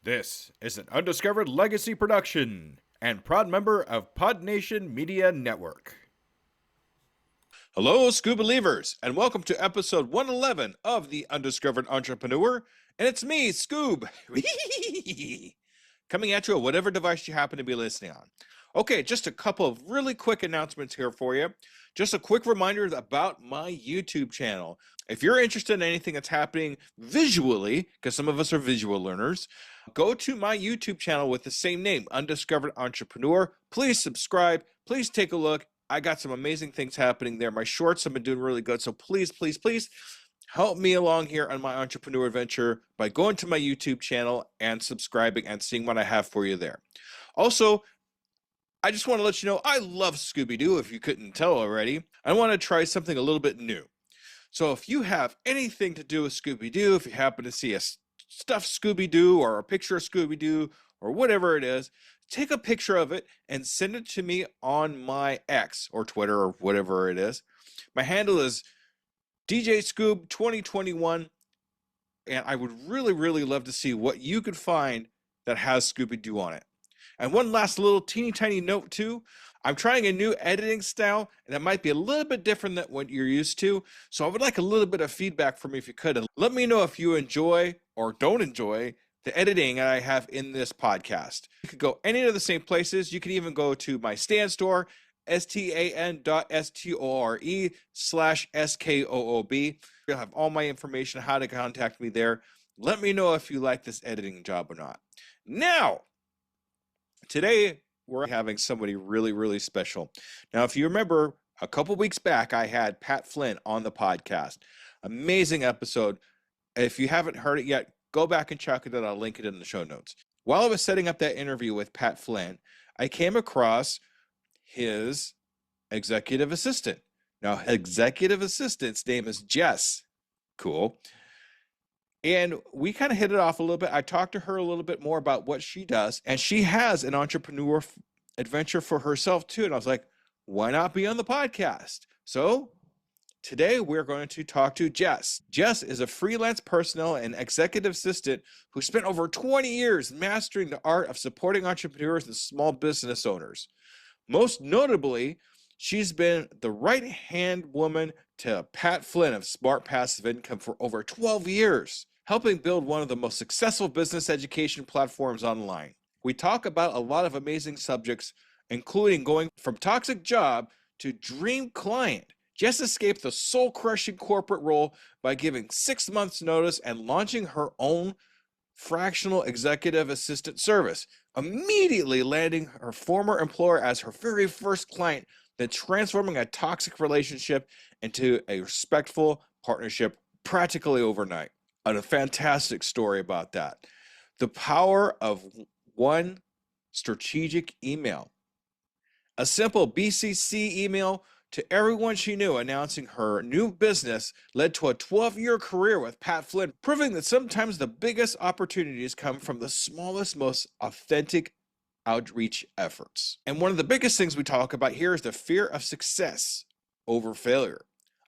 This is an Undiscovered Legacy production and proud member of Pod Nation Media Network. Hello, Scuba Believers, and welcome to episode 111 of The Undiscovered Entrepreneur. And it's me, Scoob, coming at you on whatever device you happen to be listening on. Okay, just a couple of really quick announcements here for you. Just a quick reminder about my YouTube channel. If you're interested in anything that's happening visually, because some of us are visual learners, go to my YouTube channel with the same name, Undiscovered Entrepreneur. Please subscribe. Please take a look. I got some amazing things happening there. My shorts have been doing really good. So please, please, please help me along here on my entrepreneur adventure by going to my YouTube channel and subscribing and seeing what I have for you there. Also, I just want to let you know I love Scooby-Doo, if you couldn't tell already. I want to try something a little bit new. So if you have anything to do with Scooby-Doo, if you happen to see a stuffed Scooby-Doo or a picture of Scooby-Doo or whatever it is, take a picture of it and send it to me on my X or Twitter or whatever it is. My handle is DJ Scoob 2021, and I would really, really love to see what you could find that has Scooby-Doo on it. And one last little teeny tiny note too, I'm trying a new editing style, and it might be a little bit different than what you're used to. So I would like a little bit of feedback from you if you could. And let me know if you enjoy or don't enjoy the editing I have in this podcast. You could go any of the same places. You can even go to my Stan store, stan.store/SKOOB. You'll have all my information, how to contact me there. Let me know if you like this editing job or not. Now, today, we're having somebody really, really special. Now, if you remember, a couple weeks back, I had Pat Flynn on the podcast. Amazing episode. If you haven't heard it yet, go back and check it out. I'll link it in the show notes. While I was setting up that interview with Pat Flynn, I came across his executive assistant. Now, executive assistant's name is Jess. Cool. And we kind of hit it off a little bit. I talked to her a little bit more about what she does, and she has an entrepreneur adventure for herself too. And I was like, why not be on the podcast? So today we're going to talk to Jess. Jess is a freelance personnel and executive assistant who spent over 20 years mastering the art of supporting entrepreneurs and small business owners. Most notably, she's been the right-hand woman to Pat Flynn of Smart Passive Income for over 12 years, helping build one of the most successful business education platforms online. We talk about a lot of amazing subjects, including going from toxic job to dream client. Jess escaped the soul-crushing corporate role by giving 6 months notice and launching her own fractional executive assistant service, immediately landing her former employer as her very first client, then transforming a toxic relationship into a respectful partnership practically overnight. And a fantastic story about that. The power of one strategic email. A simple BCC email to everyone she knew announcing her new business led to a 12-year career with Pat Flynn, proving that sometimes the biggest opportunities come from the smallest, most authentic outreach efforts. And one of the biggest things we talk about here is the fear of success over failure.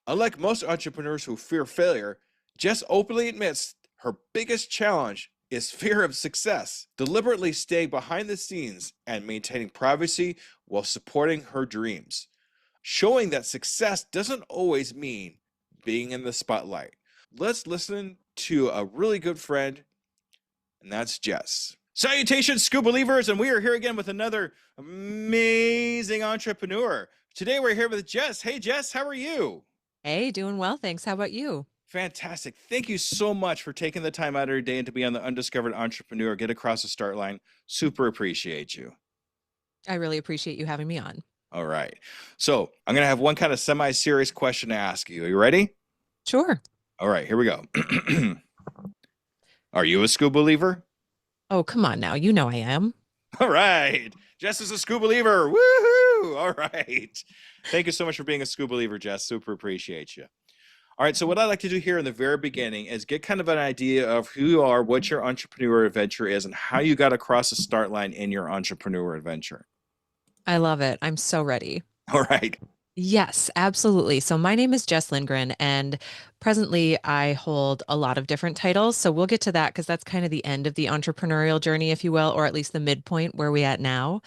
Unlike most entrepreneurs who fear failure, Jess openly admits her biggest challenge is fear of success, deliberately staying behind the scenes and maintaining privacy while supporting her dreams, showing that success doesn't always mean being in the spotlight. Let's listen to a really good friend, and that's Jess. Salutations, Scuba Believers, and we are here again with another amazing entrepreneur. Today we're here with Jess. Hey, Jess, how are you? Hey, doing well, thanks. How about you? Fantastic. Thank you so much for taking the time out of your day and to be on the Undiscovered Entrepreneur, get across the start line. Super appreciate you. I really appreciate you having me on. All right. So I'm going to have one kind of semi-serious question to ask you. Are you ready? Sure. All right, here we go. Are you a Scuba Believer? Oh, come on now. You know I am. All right. Jess is a Scuba Believer. Woohoo! All right. Thank you so much for being a Scuba Believer, Jess. Super appreciate you. All right, so what I like to do here in the very beginning is get kind of an idea of who you are, what your entrepreneur adventure is, and how you got across the start line in your entrepreneur adventure. I love it. I'm so ready. All right. Yes, absolutely. So my name is Jess Lindgren, and presently I hold a lot of different titles. So we'll get to that because that's kind of the end of the entrepreneurial journey, if you will, or at least the midpoint where we at now.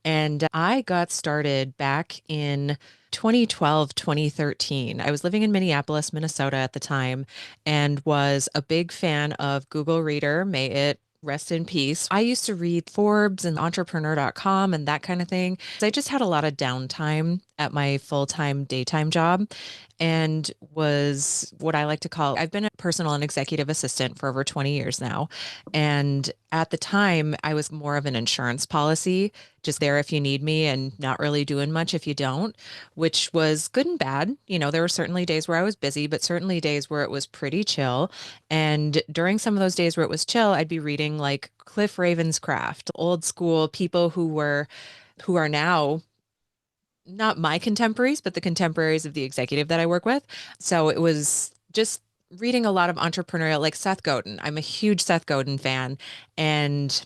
And I got started back in 2012, 2013. I was living in Minneapolis, Minnesota at the time, and was a big fan of Google Reader. May it rest in peace. I used to read Forbes and entrepreneur.com and that kind of thing. I just had a lot of downtime at my full-time daytime job and was what I like to call, I've been a personal and executive assistant for over 20 years now. And at the time, I was more of an insurance policy, just there if you need me and not really doing much if you don't, which was good and bad. You know, there were certainly days where I was busy, but certainly days where it was pretty chill. And during some of those days where it was chill, I'd be reading like Cliff Ravenscraft, old school people who are now not my contemporaries, but the contemporaries of the executive that I work with. So it was just reading a lot of entrepreneurial, like Seth Godin. I'm a huge Seth Godin fan and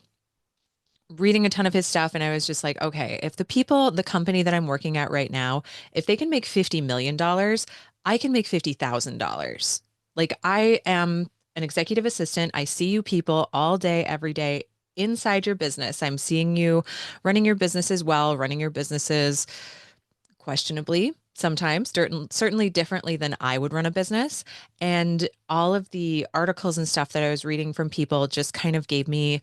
reading a ton of his stuff. And I was just like, okay, if the company that I'm working at right now, if they can make $50 million, I can make $50,000. Like I am an executive assistant. I see you people all day, every day inside your business. I'm seeing you running your businesses well, running your businesses questionably sometimes, certainly differently than I would run a business. And all of the articles and stuff that I was reading from people just kind of gave me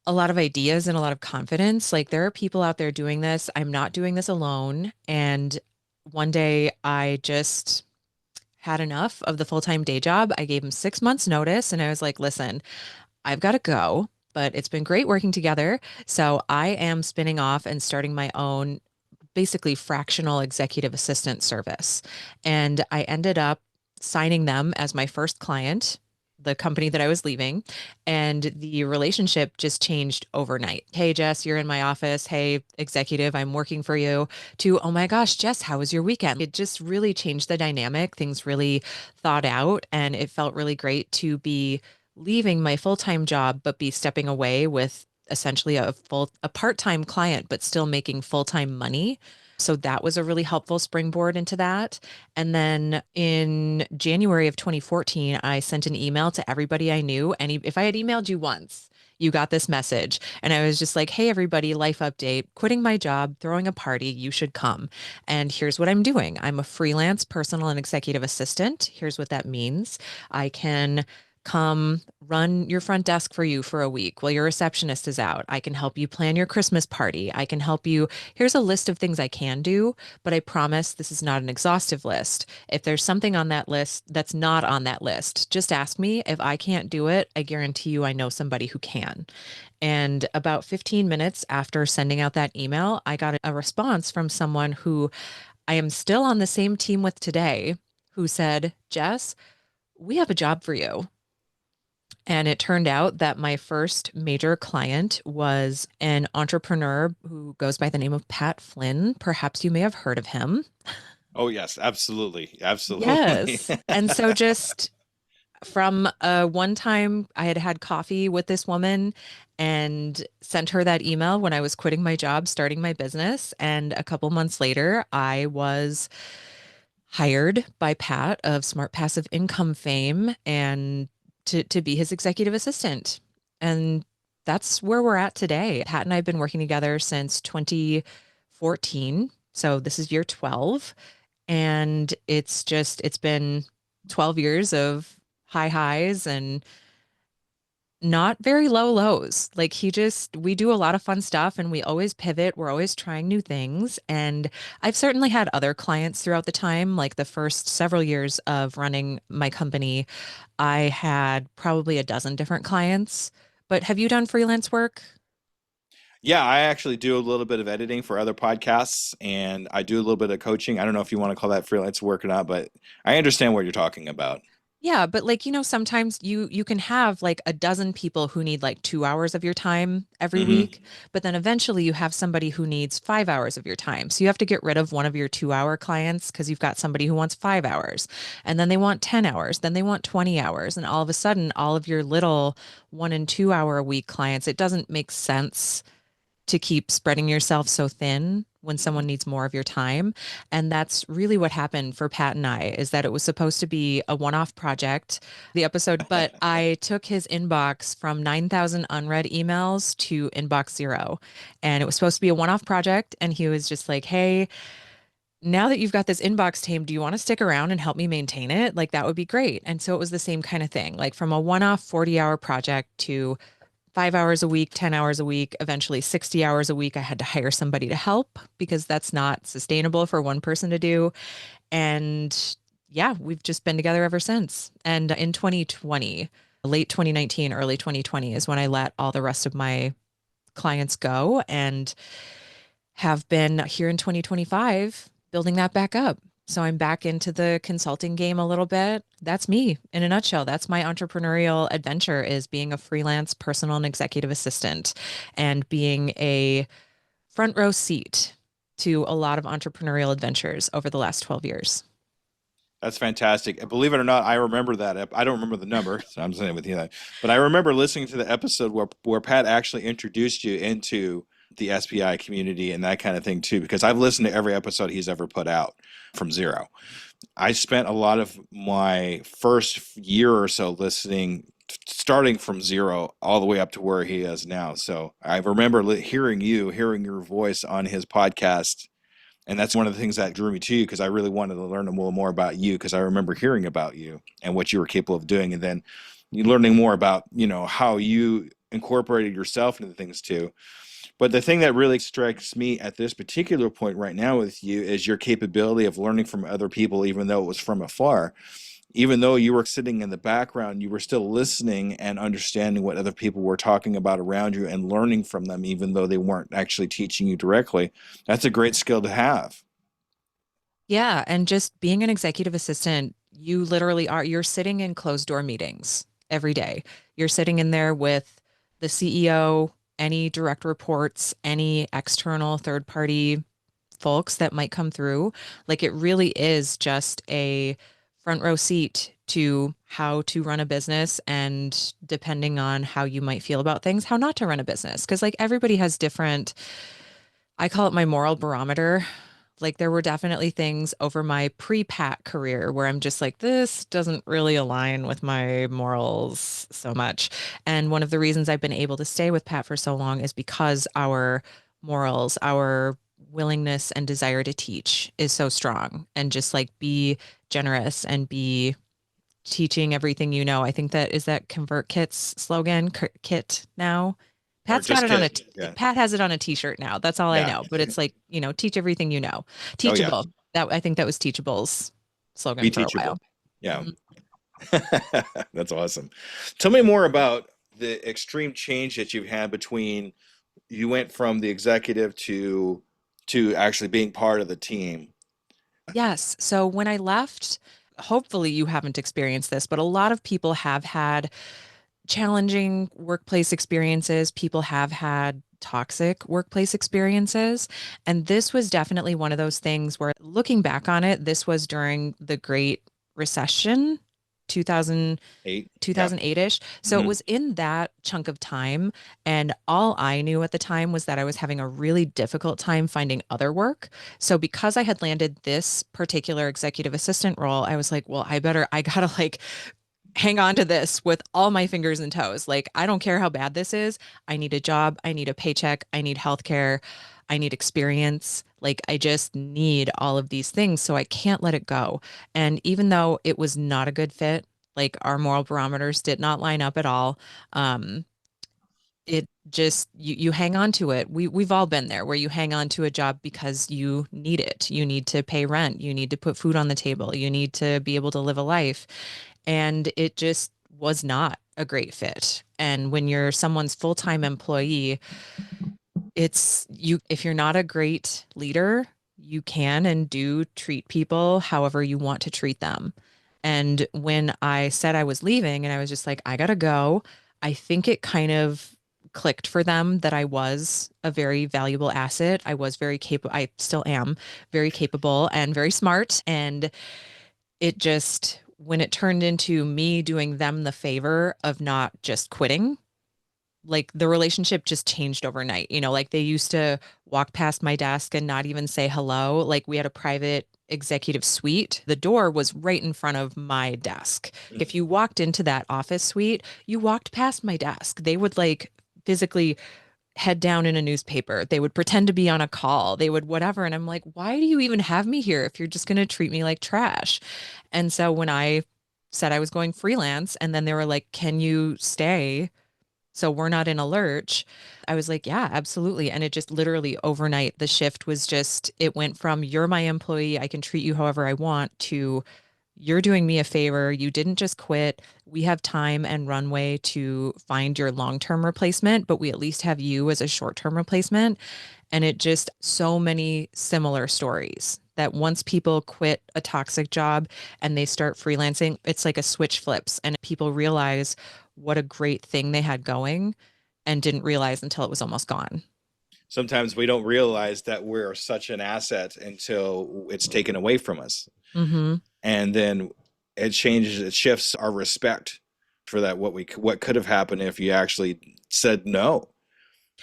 a lot of ideas and a lot of confidence. Like there are people out there doing this. I'm not doing this alone. And one day I just had enough of the full-time day job. I gave him 6 months notice and I was like, listen, I've got to go, but it's been great working together. So I am spinning off and starting my own basically fractional executive assistant service. And I ended up signing them as my first client, the company that I was leaving. And the relationship just changed overnight. Hey, Jess, you're in my office. Hey, executive, I'm working for you. To, oh my gosh, Jess, how was your weekend? It just really changed the dynamic. Things really thought out. And it felt really great to be leaving my full-time job, but be stepping away with essentially a part-time client, but still making full-time money. So that was a really helpful springboard into that. And then in January of 2014, I sent an email to everybody I knew. And if I had emailed you once, you got this message. And I was just like, hey, everybody, life update, quitting my job, throwing a party, you should come. And here's what I'm doing. I'm a freelance personal and executive assistant. Here's what that means. I can come run your front desk for you for a week while your receptionist is out. I can help you plan your Christmas party. I can help you. Here's a list of things I can do, but I promise this is not an exhaustive list. If there's something on that list that's not on that list, just ask me. If I can't do it, I guarantee you I know somebody who can. And about 15 minutes after sending out that email, I got a response from someone who I am still on the same team with today, who said, Jess, we have a job for you. And it turned out that my first major client was an entrepreneur who goes by the name of Pat Flynn. Perhaps you may have heard of him. Oh yes, absolutely, absolutely. Yes. And so just from one time I had had coffee with this woman and sent her that email when I was quitting my job, starting my business. And a couple months later, I was hired by Pat of Smart Passive Income fame and to be his executive assistant. And that's where we're at today. Pat and I have been working together since 2014. So this is year 12. And it's been 12 years of high highs and not very low lows. Like we do a lot of fun stuff and we always pivot. We're always trying new things. And I've certainly had other clients throughout the time, like the first several years of running my company, I had probably a dozen different clients. But have you done freelance work? Yeah, I actually do a little bit of editing for other podcasts, and I do a little bit of coaching. I don't know if you want to call that freelance work or not, but I understand what you're talking about. Yeah, but like, sometimes you can have like a dozen people who need like 2 hours of your time every Hmm. week, but then eventually you have somebody who needs 5 hours of your time. So you have to get rid of one of your 2 hour clients because you've got somebody who wants 5 hours, and then they want 10 hours, then they want 20 hours, and all of a sudden, all of your little 1 and 2 hour a week clients, it doesn't make sense to keep spreading yourself so thin when Mhm. someone needs more of your time. And that's really what happened for Pat and I, is that it was supposed to be a one-off project, the episode, but I took his inbox from 9,000 unread emails to inbox zero. And it was supposed to be a one-off project. And he was just like, hey, now that you've got this inbox team, do you want to stick around and help me maintain it? Like that would be great. And so it was the same kind of thing, like from a one-off 40-hour project to 5 hours a week, 10 hours a week, eventually 60 hours a week. I had to hire somebody to help because that's not sustainable for one person to do. And yeah, we've just been together ever since. And in 2020, late 2019, early 2020 is when I let all the rest of my clients go and have been here in 2025 building that back up. So I'm back into the consulting game a little bit. That's me in a nutshell. That's my entrepreneurial adventure, is being a freelance personal and executive assistant and being a front row seat to a lot of entrepreneurial adventures over the last 12 years. That's fantastic. And believe it or not, I remember that. I don't remember the number, so I'm saying with you that. But I remember listening to the episode where Pat actually introduced you into the SPI community and that kind of thing too, because I've listened to every episode he's ever put out from zero. I spent a lot of my first year or so listening, starting from zero all the way up to where he is now. So I remember hearing your voice on his podcast, and that's one of the things that drew me to you because I really wanted to learn a little more about you because I remember hearing about you and what you were capable of doing, and then you learning more about how you incorporated yourself into things too. But the thing that really strikes me at this particular point right now with you is your capability of learning from other people, even though it was from afar. Even though you were sitting in the background, you were still listening and understanding what other people were talking about around you and learning from them, even though they weren't actually teaching you directly. That's a great skill to have. Yeah. And just being an executive assistant, you literally are, you're sitting in closed door meetings every day. You're sitting in there with the CEO, any direct reports, any external third party folks that might come through. Like it really is just a front row seat to how to run a business and depending on how you might feel about things, how not to run a business. Because like everybody has different, I call it my moral barometer. Like there were definitely things over my pre-Pat career where I'm just like, this doesn't really align with my morals so much. And one of the reasons I've been able to stay with Pat for so long is because our morals, our willingness and desire to teach is so strong and just like be generous and be teaching everything you know. I think that is that ConvertKit's slogan, Kit now. Or Pat's got just it on a kidding. Yeah. Pat has it on a t-shirt now. That's all I Yeah. know. But it's like, teach everything you know. Oh, yeah. Teachable. That I think that was Teachable's slogan Be for a teachable. while. Yeah. Mhm. That's awesome. Tell me more about the extreme change that you've had between you went from the executive to actually being part of the team. Yes. So when I left, hopefully you haven't experienced this, but a lot of people have had challenging workplace experiences. People have had toxic workplace experiences. And this was definitely one of those things where, looking back on it, this was during the Great Recession, 2000, 8. Yeah. 2008-ish. So it Hmm. was in that chunk of time. And all I knew at the time was that I was having a really difficult time finding other work. So because I had landed this particular executive assistant role, I was like, well, I gotta like hang on to this with all my fingers and toes. Like, I don't care how bad this is. I need a job. I need a paycheck. I need healthcare. I need experience. Like, I just need all of these things. So I can't let it go. And even though it was not a good fit, like our moral barometers did not line up at all. Um, it just you hang on to it. We've all been there where you hang on to a job because you need it. You need to pay rent. You need to put food on the table. You need to be able to live a life. And it just was not a great fit. And when you're someone's full-time employee, it's you, if you're not a great leader, you can and do treat people however you want to treat them. And when I said I was leaving and I was just like, I gotta go, I think it kind of clicked for them that I was a very valuable asset. I was very capable, I still am very capable and very smart. And it just, when it turned into me doing them the favor of not just quitting, like the relationship just changed overnight. Like they used to walk past my desk and not even say hello. Like we had a private executive suite. The door was right in front of my desk. If you walked into that office suite, you walked past my desk. They would like physically head down in a newspaper. They would pretend to be on a call. They would whatever. And I'm like, why do you even have me here if you're just going to treat me like trash? And so when I said I was going freelance, and then they were like, can you stay so we're not in a lurch? I was like, yeah, absolutely. And it just literally overnight, the shift was just, it went from you're my employee, I can treat you however I want, to you're doing me a favor. You didn't just quit. We have time and runway to find your long-term replacement, but we at least have you as a short-term replacement. And it just so many similar stories that once people quit a toxic job and they start freelancing, it's like a switch flips and people realize what a great thing they had going and didn't realize until it was almost gone. Sometimes we don't realize that we're such an asset until it's taken away from us. Mm-hmm. And then it shifts our respect for that, what could have happened if you actually said no,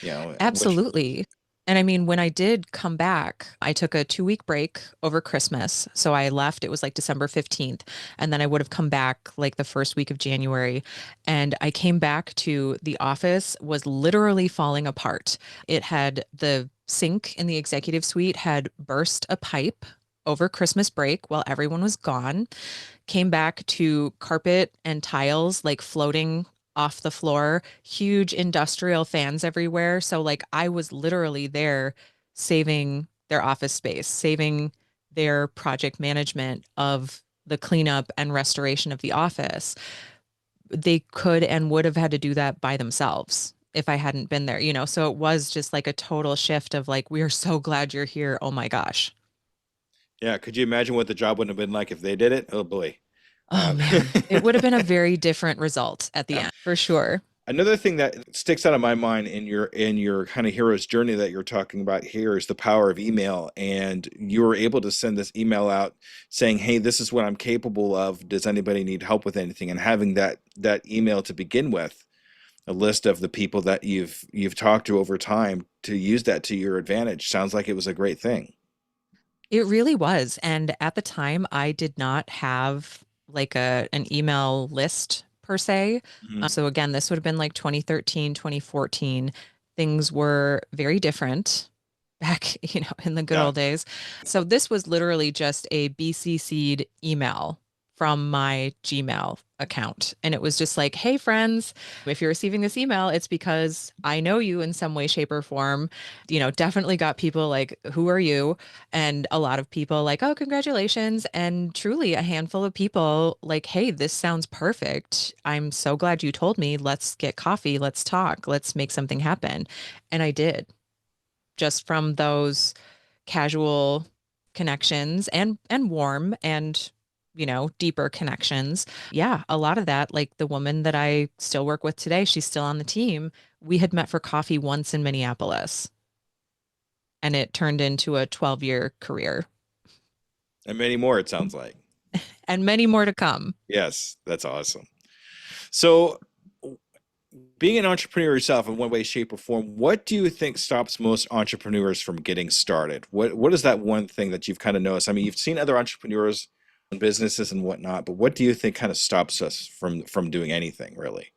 which Absolutely. And I mean, when I did come back, I took a 2 week break over Christmas. So I left, it was like December 15th. And then I would have come back like the first week of January. And I came back to the office was literally falling apart. It had the sink in the executive suite had burst a pipe over Christmas break while everyone was gone. Came back to carpet and tiles like floating off the floor, huge industrial fans everywhere. So like I was literally there saving their office space, saving their project management of the cleanup and restoration of the office. They could and would have had to do that by themselves if I hadn't been there. So it was just like a total shift of like, we are so glad you're here. Oh my gosh. yeah, could you imagine what the job would have been like if they did it? Oh boy. Oh Um, man, it would have been a very different result at the yeah. end for sure. Another thing that sticks out of my mind in your kind of hero's journey that you're talking about here is the power of email. And you were able to send this email out saying, "Hey, this is what I'm capable of. Does anybody need help with anything?" And having that email to begin with, a list of the people that you've talked to over time to use that to your advantage. Sounds like it was a great thing. It really was. And at the time, I did not have like an email list per se. Mhm. So again, this would have been like 2013, 2014. Things were very different back, in the good Yeah. old days. So this was literally just a BCC'd email from my Gmail account. And it was just like, hey, friends, if you're receiving this email, it's because I know you in some way, shape, or form. Definitely got people like, who are you? And a lot of people like, oh, congratulations. And truly a handful of people like, hey, this sounds perfect. I'm so glad you told me. Let's get coffee. Let's talk. Let's make something happen. And I did just from those casual connections and warm and deeper connections. Yeah, a lot of that, like the woman that I still work with today, she's still on the team. We had met for coffee once in Minneapolis and it turned into a 12-year career And many more, it sounds like. and many more to come. Yes, that's awesome. So, being an entrepreneur yourself in one way, shape, or form, what do you think stops most entrepreneurs from getting started? What is that one thing that you've kind of noticed? I mean, you've seen other entrepreneurs and businesses and whatnot, but what do you think kind of stops us from doing anything really?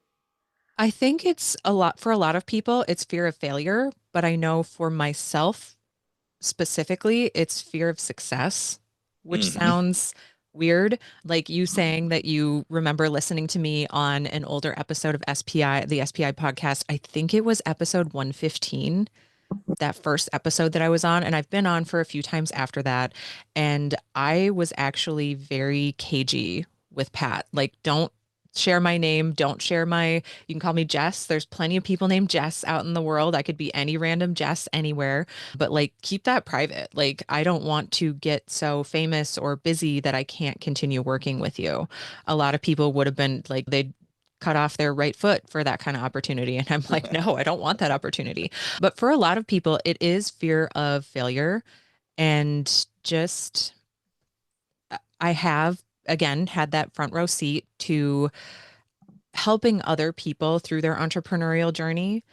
I think it's a lot for a lot of people, it's fear of failure, but I know for myself specifically, it's fear of success, which Hmm. sounds weird. Like you saying that you remember listening to me on an older episode of SPI, the SPI podcast. I think it was episode 115, that first episode that I was on. And I've been on for a few times after that. And I was actually very cagey with Pat. Like, don't share my name. Don't share my, you can call me Jess. There's plenty of people named Jess out in the world. I could be any random Jess anywhere, but like, keep that private. Like, I don't want to get so famous or busy that I can't continue working with you. A lot of people would have been like, they'd cut off their right foot for that kind of opportunity. And I'm like, no, I don't want that opportunity. But for a lot of people, it is fear of failure. And just, I have, again, had that front row seat to helping other people through their entrepreneurial journey.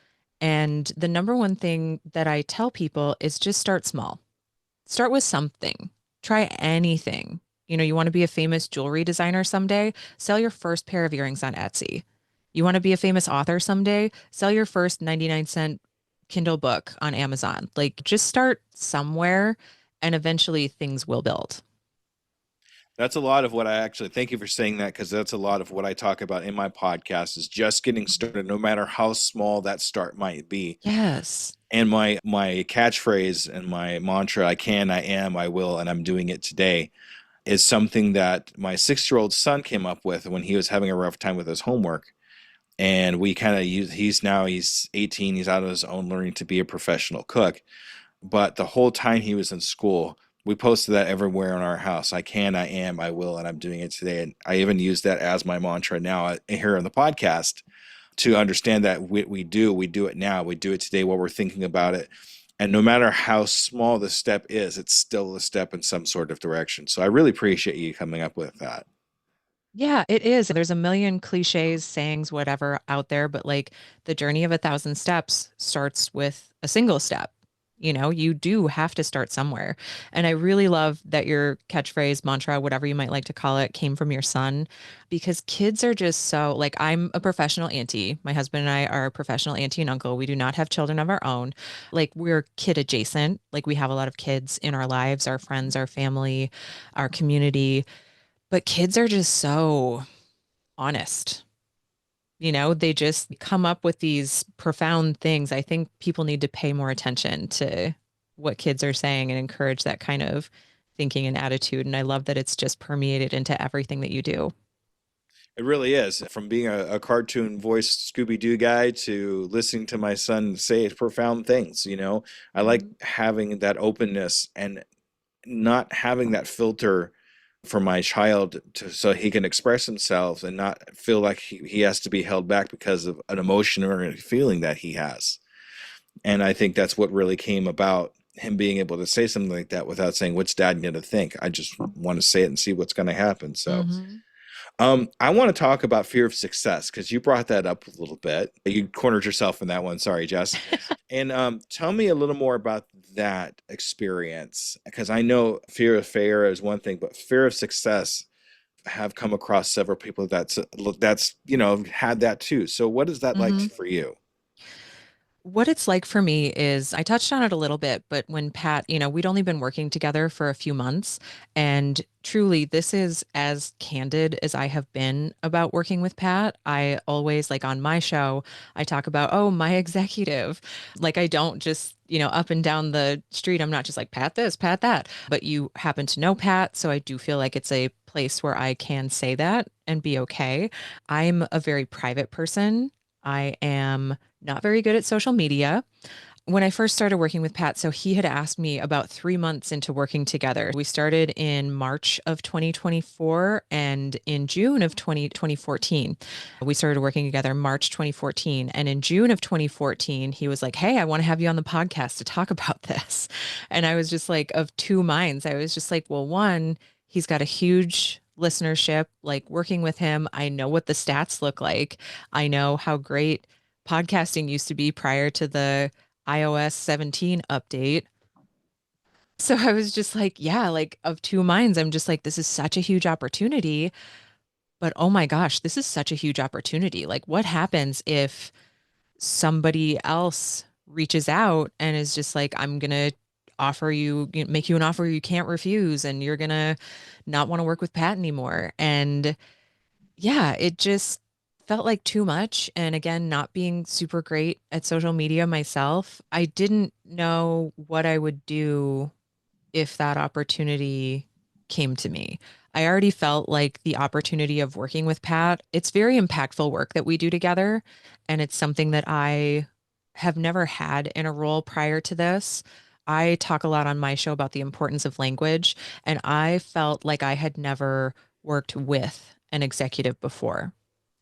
And the number one thing that I tell people is just start small. Start with something. Try anything. You want to be a famous jewelry designer someday? Sell your first pair of earrings on Etsy. You want to be a famous author someday? Sell your first 99-cent Kindle book on Amazon. Like just start somewhere and eventually things will build. That's a lot of what I actually thank you for saying that, because that's a lot of what I talk about in my podcast is just getting started, no matter how small that start might be. Yes. And my catchphrase and my mantra, I can, I am, I will, and I'm doing it today, is something that my 6-year-old son came up with when he was having a rough time with his homework. And we kind of use, he's 18, he's out on his own learning to be a professional cook. But the whole time he was in school, we posted that everywhere in our house. I can, I am, I will, and I'm doing it today. And I even use that as my mantra now here on the podcast, to understand that we do it now. We do it today while we're thinking about it. And no matter how small the step is, it's still a step in some sort of direction. So I really appreciate you coming up with that. Yeah, it is. There's a million cliches, sayings, whatever out there, but like the journey of 1,000 steps starts with a single step. You do have to start somewhere. And I really love that your catchphrase, mantra, whatever you might like to call it, came from your son because kids are just so like, I'm a professional auntie. My husband and I are a professional auntie and uncle. We do not have children of our own. Like, we're kid adjacent. Like, we have a lot of kids in our lives, our friends, our family, our community. But kids are just so honest. They just come up with these profound things. I think people need to pay more attention to what kids are saying and encourage that kind of thinking and attitude. And I love that it's just permeated into everything that you do. It really is. From being a cartoon voice Scooby Doo guy to listening to my son say profound things, I like Mhm. having that openness and not having that filter for my child so he can express himself and not feel like he has to be held back because of an emotion or a feeling that he has. And I think that's what really came about, him being able to say something like that without saying, "What's dad going to think?" I just want to say it and see what's going to happen. So Hmm. I want to talk about fear of success because you brought that up a little bit. You cornered yourself in that one. Sorry, Jess. And tell me a little more about that experience, because I know fear of failure is one thing, but fear of success have come across several people that's had that too. So what is that like Hmm. for you? What it's like for me is I touched on it a little bit, but when Pat, we'd only been working together for a few months. And truly, this is as candid as I have been about working with Pat. I always, like on my show, I talk about, oh, my executive. Like, I don't just, up and down the street, I'm not just like, Pat this, Pat that. But you happen to know Pat. So I do feel like it's a place where I can say that and be okay. I'm a very private person. I am not very good at social media. When I first started working with Pat, so he had asked me about 3 months into working together. We started in March of 2024 and in June of 2014. We started working together March 2014. And in June of 2014, he was like, hey, I want to have you on the podcast to talk about this. And I was just like, of two minds. I was just like, well, one, he's got a huge listenership. Like working with him, I know what the stats look like. I know how great podcasting used to be prior to the iOS 17 update. So I was just like, yeah, like of two minds. I'm just like, this is such a huge opportunity, but oh my gosh, this is such a huge opportunity. Like, what happens if somebody else reaches out and is just like, I'm gonna offer you, make you an offer you can't refuse, and you're gonna not want to work with Pat anymore. And yeah, it just felt like too much. And again, not being super great at social media myself, I didn't know what I would do if that opportunity came to me. I already felt like the opportunity of working with Pat, it's very impactful work that we do together. And it's something that I have never had in a role prior to this. I talk a lot on my show about the importance of language, and I felt like I had never worked with an executive before.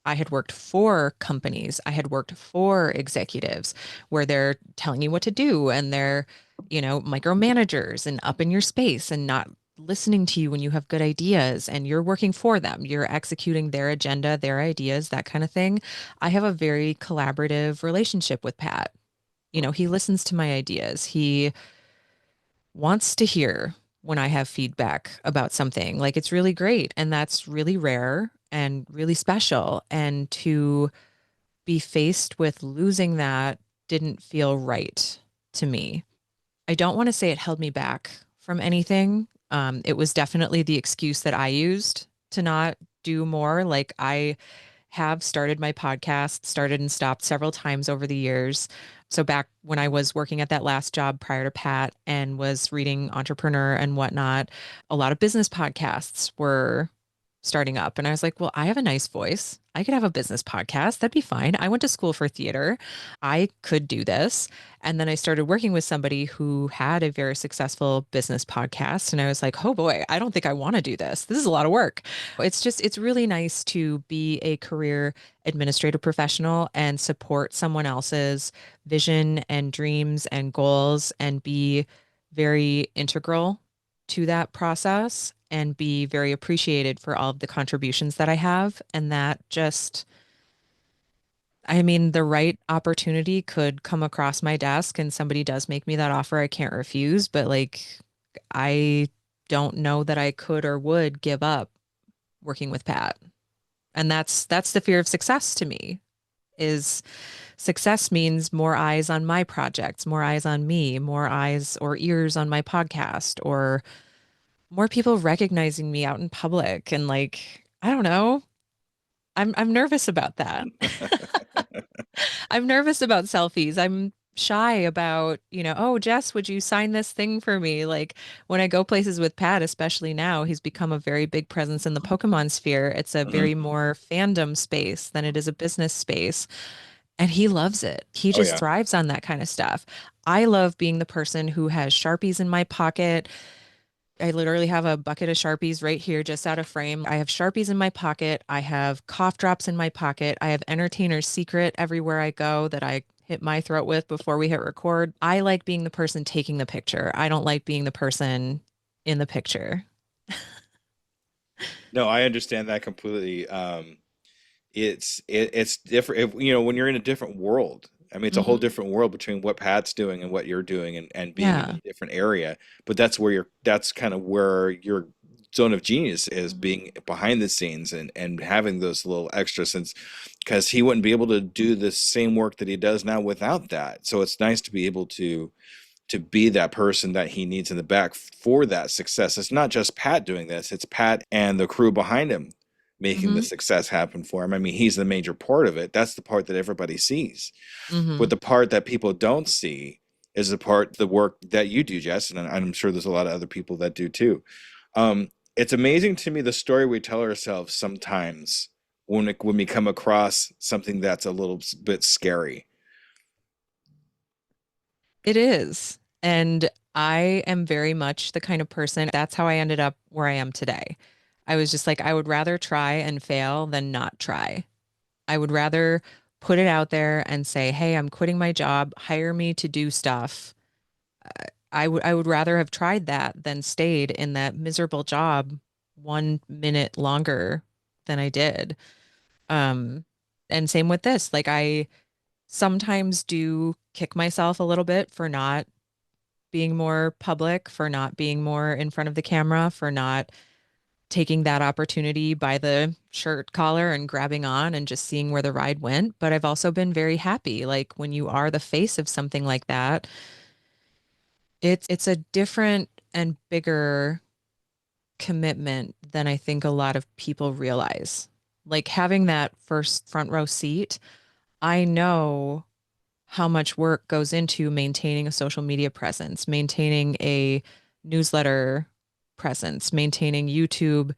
I had worked for companies, I had worked for executives where they're telling you what to do and they're, micromanagers and up in your space and not listening to you when you have good ideas and you're working for them. You're executing their agenda, their ideas, that kind of thing. I have a very collaborative relationship with Pat. He listens to my ideas. He wants to hear when I have feedback about something. Like it's really great. And that's really rare and really special. And to be faced with losing that didn't feel right to me. I don't want to say it held me back from anything. It was definitely the excuse that I used to not do more. Like I have started my podcast, started and stopped several times over the years. So back when I was working at that last job prior to Pat and was reading Entrepreneur and whatnot, a lot of business podcasts were starting up. And I was like, well, I have a nice voice. I could have a business podcast. That'd be fine. I went to school for theater. I could do this. And then I started working with somebody who had a very successful business podcast. And I was like, oh boy, I don't think I want to do this. This is a lot of work. It's really nice to be a career administrative professional and support someone else's vision and dreams and goals and be very integral to that process and be very appreciated for all of the contributions that I have. And that just, I mean, the right opportunity could come across my desk and somebody does make me that offer I can't refuse, but like I don't know that I could or would give up working with Pat. And that's the fear of success to me is success means more eyes on my projects, more eyes on me, more eyes or ears on my podcast, or more people recognizing me out in public. And like, I don't know. I'm nervous about that. I'm nervous about selfies. I'm shy about, oh, Jess, would you sign this thing for me? Like when I go places with Pat, especially now, he's become a very big presence in the Pokemon sphere. It's a Mhm. very more fandom space than it is a business space. And he loves it. He Oh just yeah. thrives on that kind of stuff. I love being the person who has Sharpies in my pocket. I literally have a bucket of Sharpies right here, just out of frame. I have Sharpies in my pocket. I have cough drops in my pocket. I have Entertainer's Secret everywhere I go that I hit my throat with before we hit record. I like being the person taking the picture. I don't like being the person in the picture. No, I understand that completely. It's different if, when you're in a different world. I mean, it's a whole Hmm. different world between what Pat's doing and what you're doing, and being in Yeah. a different area. But that's kind of where your zone of genius is, being behind the scenes and having those little extras, since because he wouldn't be able to do the same work that he does now without that. So it's nice to be able to be that person that he needs in the back for that success. It's not just Pat doing this, it's Pat and the crew behind him making the Hmm. success happen for him. I mean, he's the major part of it. That's the part that everybody sees. But Hmm. the part that people don't see is the work that you do, Jess, and I'm sure there's a lot of other people that do too. It's amazing to me the story we tell ourselves sometimes when we come across something that's a little bit scary. It is. And I am very much the kind of person, that's how I ended up where I am today. I was just like, I would rather try and fail than not try. I would rather put it out there and say, hey, I'm quitting my job, hire me to do stuff. I would rather have tried that than stayed in that miserable job 1 minute longer than I did. Um, and same with this. Like I sometimes do kick myself a little bit for not being more public, for not being more in front of the camera, for not taking that opportunity by the shirt collar and grabbing on and just seeing where the ride went. But I've also been very happy. Like when you are the face of something like that, it's a different and bigger commitment than I think a lot of people realize. Like having that first front row seat, I know how much work goes into maintaining a social media presence, maintaining a newsletter presence, maintaining YouTube,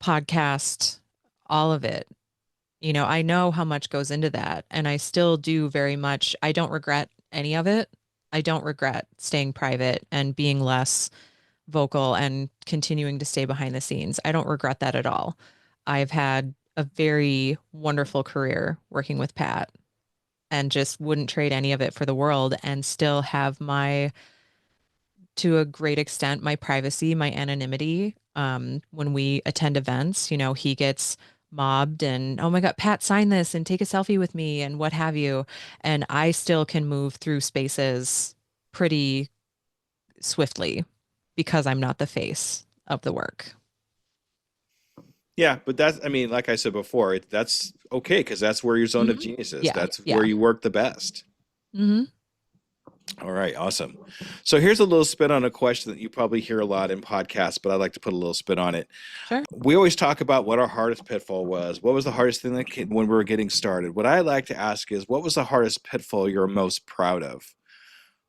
podcast, all of it. I know how much goes into that, and I still do very much. I don't regret any of it. I don't regret staying private and being less vocal and continuing to stay behind the scenes. I don't regret that at all. I've had a very wonderful career working with Pat and just wouldn't trade any of it for the world and still have my to a great extent my privacy, my anonymity. When we attend events, he gets mobbed and, oh my God, Pat, sign this and take a selfie with me and what have you. And I still can move through spaces pretty swiftly because I'm not the face of the work. Yeah, but that's, I mean, like I said before, that's okay because that's where your zone of Hmm. genius is. Yeah, That's where yeah. you work the best. Hmm. All right, awesome. So here's a little spin on a question that you probably hear a lot in podcasts, but I like to put a little spin on it. Sure. We always talk about what our hardest pitfall was. What was the hardest thing that when we were getting started? What I like to ask is, what was the hardest pitfall you're most proud of?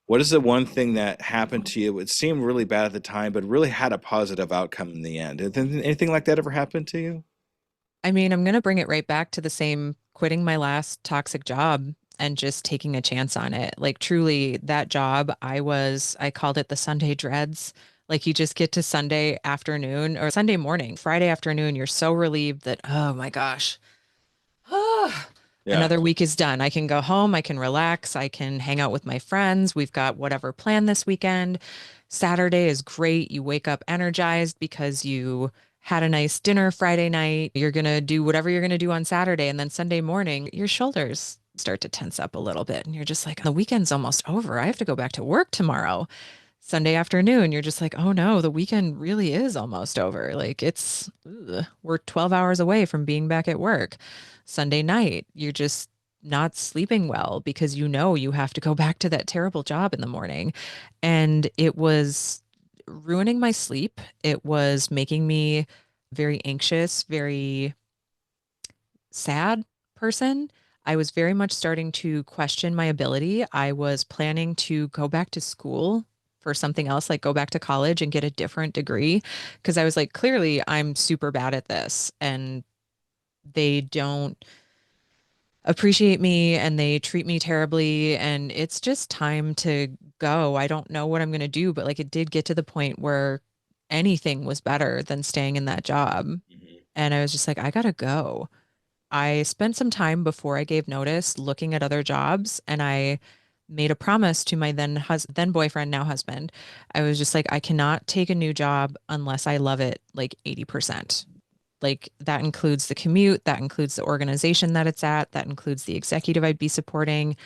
What is the one thing that happened to you? It seemed really bad at the time, but really had a positive outcome in the end. Anything like that ever happened to you? I mean, I'm going to bring it right back to the same quitting my last toxic job and just taking a chance on it. Like, truly, that job, I called it the Sunday dreads. Like, you just get to Sunday afternoon or Sunday morning, Friday afternoon, you're so relieved that, oh my gosh, Yeah. another week is done. I can go home, I can relax, I can hang out with my friends. We've got whatever planned this weekend. Saturday is great. You wake up energized because you had a nice dinner Friday night. You're going to do whatever you're going to do on Saturday. And then Sunday morning, your shoulders start to tense up a little bit. And you're just like, the weekend's almost over. I have to go back to work tomorrow. Sunday afternoon, you're just like, oh no, the weekend really is almost over. Like we're 12 hours away from being back at work. Sunday night, you're just not sleeping well because you have to go back to that terrible job in the morning. And it was ruining my sleep. It was making me very anxious, very sad person. I was very much starting to question my ability. I was planning to go back to school for something else, like go back to college and get a different degree, because I was like, clearly I'm super bad at this and they don't appreciate me and they treat me terribly and it's just time to go. I don't know what I'm going to do, but like it did get to the point where anything was better than staying in that job. Mhm. And I was just like, I gotta go. I spent some time before I gave notice looking at other jobs and I made a promise to my then boyfriend, now husband. I was just like, I cannot take a new job unless I love it like 80%. Like that includes the commute, that includes the organization that it's at, that includes the executive I'd be supporting,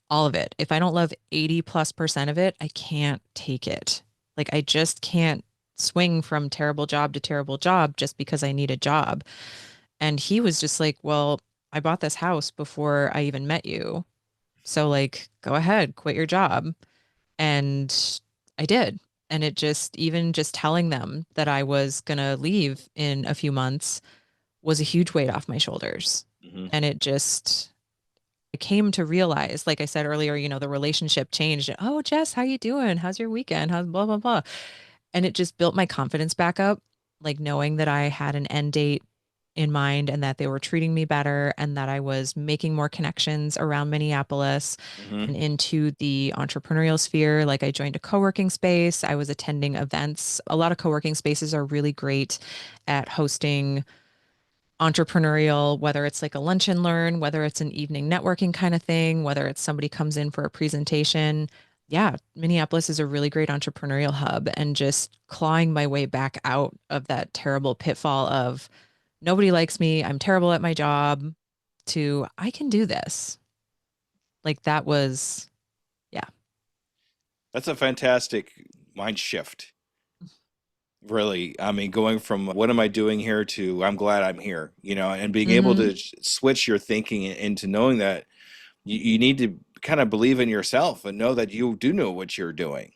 all of it. If I don't love 80+% of it, I can't take it. Like I just can't swing from terrible job to terrible job just because I need a job. And he was just like, well, I bought this house before I even met you. So, like, go ahead, quit your job. And I did. And it just, even just telling them that I was going to leave in a few months was a huge weight off my shoulders. Mhm. And I came to realize, like I said earlier, the relationship changed. Oh, Jess, how you doing? How's your weekend? How's blah, blah, blah. And it just built my confidence back up, like knowing that I had an end date in mind and that they were treating me better and that I was making more connections around Minneapolis Mhm. and into the entrepreneurial sphere. Like I joined a co-working space, I was attending events. A lot of co-working spaces are really great at hosting entrepreneurial, whether it's like a lunch and learn, whether it's an evening networking kind of thing, whether it's somebody comes in for a presentation. Yeah, Minneapolis is a really great entrepreneurial hub and just clawing my way back out of that terrible pitfall of nobody likes me, I'm terrible at my job, to I can do this. Like that was, yeah. That's a fantastic mind shift. Really, I mean, going from what am I doing here to I'm glad I'm here, and being able Hmm. to switch your thinking into knowing that you need to kind of believe in yourself and know that you do know what you're doing.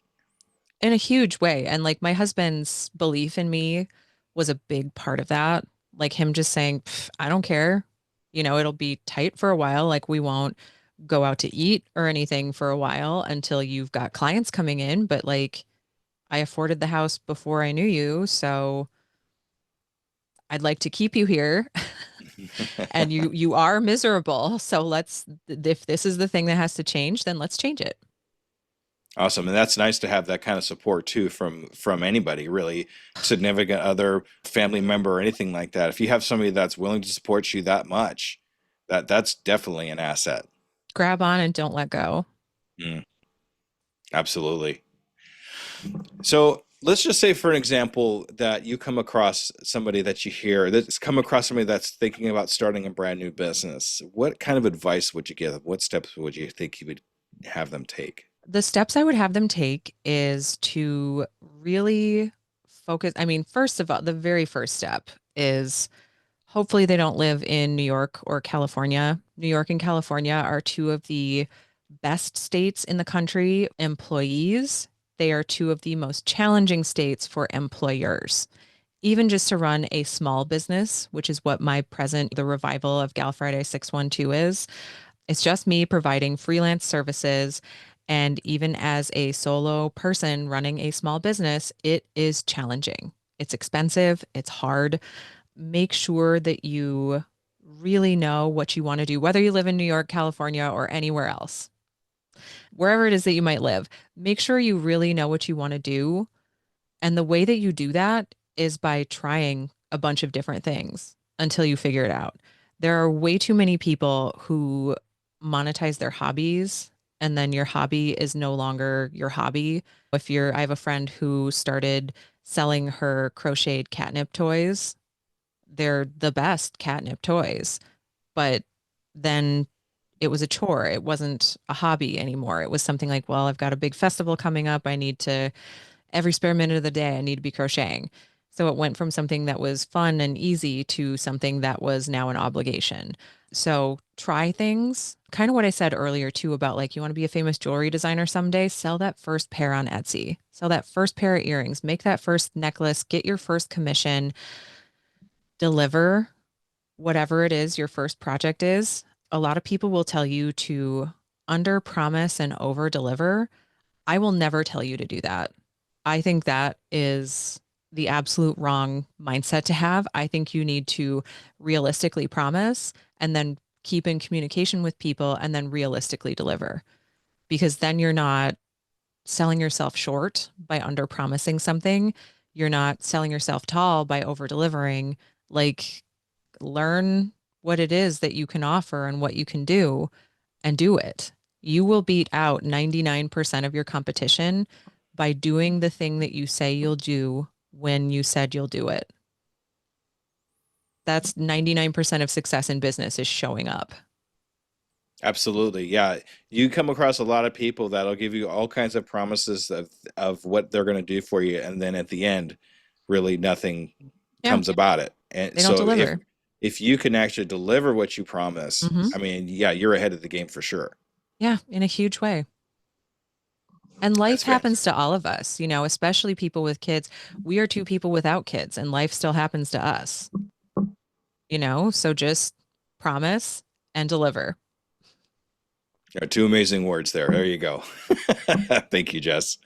In a huge way. And like my husband's belief in me was a big part of that. Like him just saying, I don't care. It'll be tight for a while. Like we won't go out to eat or anything for a while until you've got clients coming in. But like I afforded the house before I knew you. So I'd like to keep you here. And you are miserable. So if this is the thing that has to change, then let's change it. Awesome, and that's nice to have that kind of support too from anybody, really, significant other, family member, or anything like that. If you have somebody that's willing to support you that much, that's definitely an asset. Grab on and don't let go. Mm, absolutely. So let's just say, for an example, that you come across somebody that you hear that's come across somebody that's thinking about starting a brand new business. What kind of advice would you give them? What steps would you think you would have them take? The steps I would have them take is to really focus. I mean, first of all, the very first step is hopefully they don't live in New York or California. New York and California are two of the best states in the country. Employees, they are two of the most challenging states for employers. Even just to run a small business, which is what my present, the revival of Gal Friday 612 is. It's just me providing freelance services. And even as a solo person running a small business, it is challenging. It's expensive, it's hard. Make sure that you really know what you want to do, whether you live in New York, California, or anywhere else, wherever it is that you might live. Make sure you really know what you want to do. And the way that you do that is by trying a bunch of different things until you figure it out. There are way too many people who monetize their hobbies, and then your hobby is no longer your hobby. I have a friend who started selling her crocheted catnip toys. They're the best catnip toys, but then it was a chore. It wasn't a hobby anymore. It was something like, well, I've got a big festival coming up. I need to every spare minute of the day, I need to be crocheting. So it went from something that was fun and easy to something that was now an obligation. So try things. Kind of what I said earlier too about like you want to be a famous jewelry designer someday, sell that first pair on Etsy. Sell that first pair of earrings, make that first necklace, get your first commission, deliver whatever it is your first project is. A lot of people will tell you to under promise and over deliver. I will never tell you to do that. I think that is the absolute wrong mindset to have. I think you need to realistically promise and then keep in communication with people and then realistically deliver because then you're not selling yourself short by under promising something. You're not selling yourself tall by over delivering. Like, learn what it is that you can offer and what you can do and do it. You will beat out 99% of your competition by doing the thing that you say you'll do when you said you'll do it. That's 99% of success in business is showing up. Absolutely. Yeah. You come across a lot of people that'll give you all kinds of promises of what they're going to do for you. And then at the end, really nothing Yeah, comes about it. And they don't so deliver. if you can actually deliver what you promise, Hmm. I mean, yeah, you're ahead of the game for sure. Yeah, in a huge way. And life That's fantastic. happens to all of us, especially people with kids. We are two people without kids, and life still happens to us. So just promise and deliver. Yeah, two amazing words there. There you go. Thank you, Jess.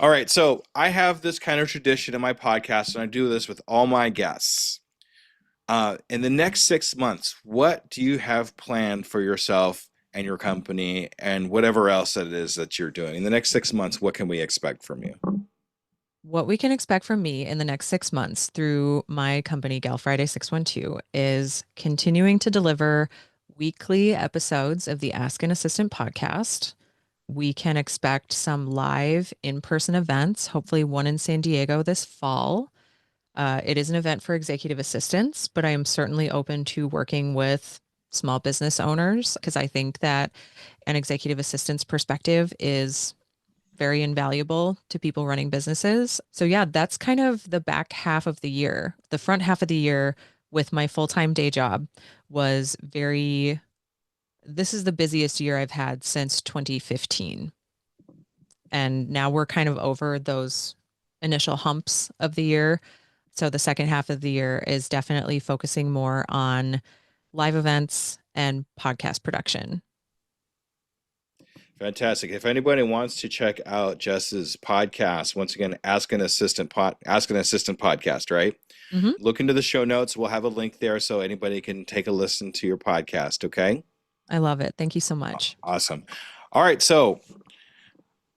All right. So I have this kind of tradition in my podcast, and I do this with all my guests. In the next 6 months, what do you have planned for yourself and your company and whatever else that it is that you're doing? In the next 6 months, what can we expect from you? What we can expect from me in the next 6 months through my company, Gal Friday 612, is continuing to deliver weekly episodes of the Ask an Assistant podcast. We can expect some live in-person events, hopefully one in San Diego this fall. It is an event for executive assistants, but I am certainly open to working with small business owners because I think that an executive assistant's perspective is very invaluable to people running businesses. So, yeah, that's kind of the back half of the year. The front half of the year with my full-time day job was this is the busiest year I've had since 2015. And now we're kind of over those initial humps of the year. So the second half of the year is definitely focusing more on live events and podcast production. Fantastic. If anybody wants to check out Jess's podcast, once again, Ask an Assistant podcast, right? Hmm. Look into the show notes. We'll have a link there so anybody can take a listen to your podcast, okay? I love it. Thank you so much. Awesome. All right, so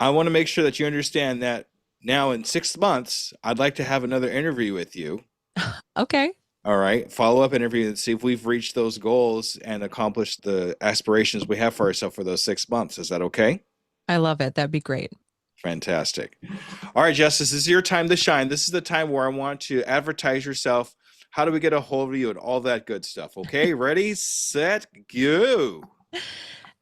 I want to make sure that you understand that now in 6 months, I'd like to have another interview with you. Okay. All right, follow up interview and see if we've reached those goals and accomplished the aspirations we have for ourselves for those 6 months. Is that okay? I love it. That'd be great. Fantastic. All right, Jess, this is your time to shine. This is the time where I want to advertise yourself. How do we get a hold of you and all that good stuff? Okay, ready, set, go.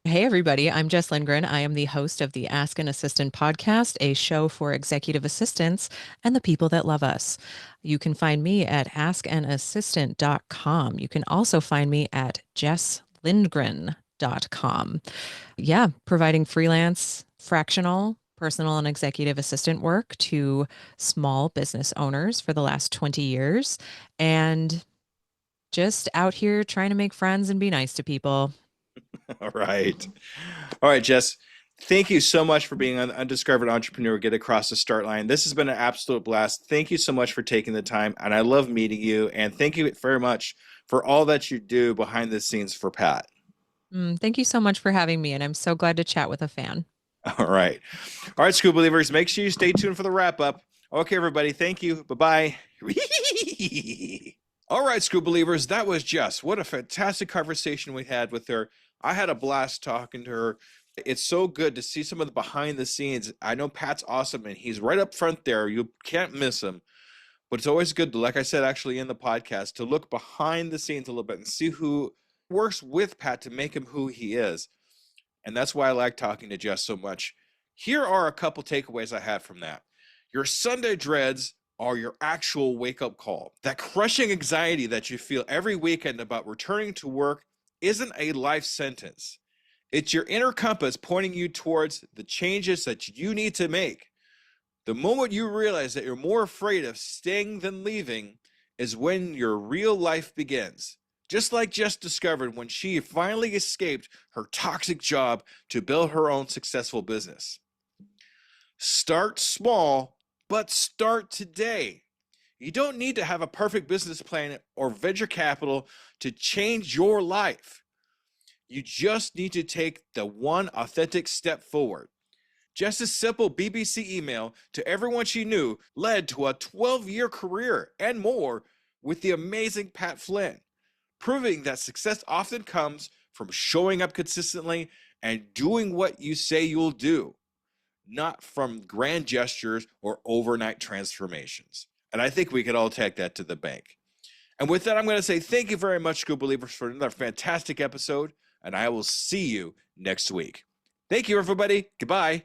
Hey, everybody. I'm Jess Lindgren. I am the host of the Ask an Assistant podcast, a show for executive assistants and the people that love us. You can find me at askanassistant.com. You can also find me at jesslindgren.com. Yeah, providing freelance, fractional, personal, and executive assistant work to small business owners for the last 20 years. And just out here trying to make friends and be nice to people. All right. All right, Jess. Thank you so much for being an undiscovered entrepreneur. Get across the start line. This has been an absolute blast. Thank you so much for taking the time, and I love meeting you. And thank you very much for all that you do behind the scenes for Pat. Thank you so much for having me, and I'm so glad to chat with a fan. All right. All right, school believers, make sure you stay tuned for the wrap up. Okay, everybody. Thank you. Bye bye. All right, school believers, that was Jess. What a fantastic conversation we had with her. I had a blast talking to her. It's so good to see some of the behind the scenes. I know Pat's awesome and he's right up front there. You can't miss him. But it's always good to, like I said, actually in the podcast, to look behind the scenes a little bit and see who works with Pat to make him who he is. And that's why I like talking to Jess so much. Here are a couple takeaways I had from that. Your Sunday dreads are your actual wake-up call. That crushing anxiety that you feel every weekend about returning to work isn't a life sentence. It's your inner compass pointing you towards the changes that you need to make. The moment you realize that you're more afraid of staying than leaving is when your real life begins. Just like Jess discovered when she finally escaped her toxic job to build her own successful business. Start small, but start today. You don't need to have a perfect business plan or venture capital to change your life. You just need to take the one authentic step forward. Jess's simple BBC email to everyone she knew led to a 12-year career and more with the amazing Pat Flynn, proving that success often comes from showing up consistently and doing what you say you'll do, not from grand gestures or overnight transformations. And I think we could all take that to the bank. And with that, I'm going to say thank you very much, School Believers, for another fantastic episode, and I will see you next week. Thank you, everybody. Goodbye.